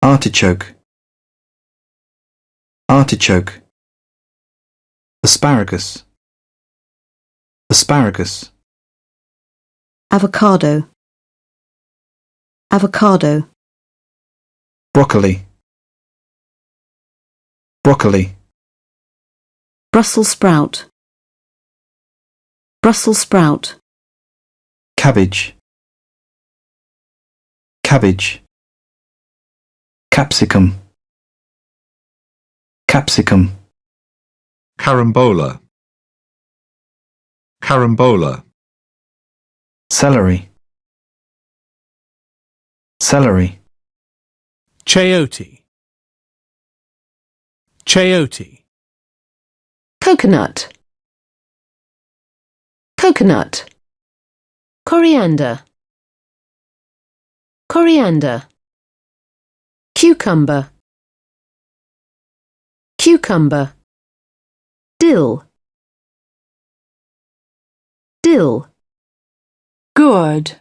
artichoke, artichoke. Asparagus, asparagus. Avocado, avocado. Broccoli, broccoli. Brussels sprout, Brussels sprout. Cabbage, cabbage. Capsicum, capsicum. Carambola, carambola. Celery, celery. Chayote, chayote. Coconut, coconut. Coriander, coriander. Cucumber, cucumber. Dill, dill. Gourd,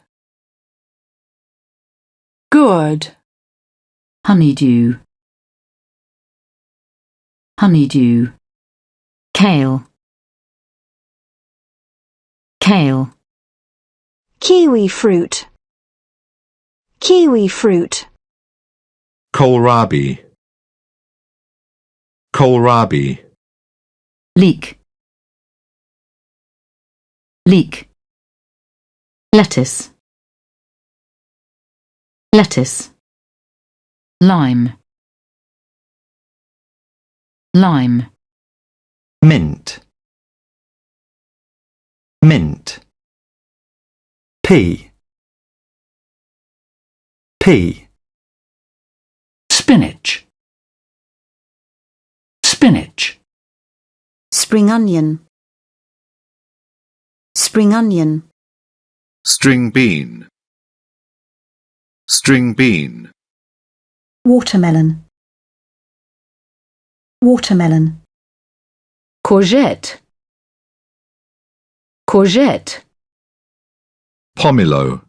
gourd. Honeydew, honeydew. Kale, kale. Kiwi fruit, kiwi fruit. Kohlrabi, kohlrabi. Leek, leek. Lettuce, lettuce. Lime, lime. Mint, mint. Pea, pea. Spinach, spinach. Spring onion, spring onion. String bean, string bean. Watermelon, watermelon. Courgette, courgette. Pomelo,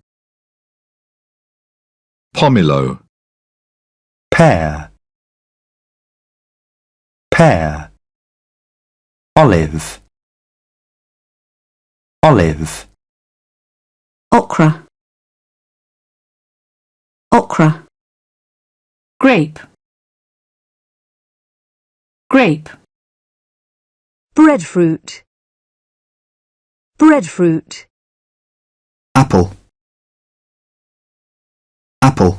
pomelo. pear, pear. Olive, olive. Okra, okra. Grape, grape. Breadfruit, breadfruit. Apple, apple.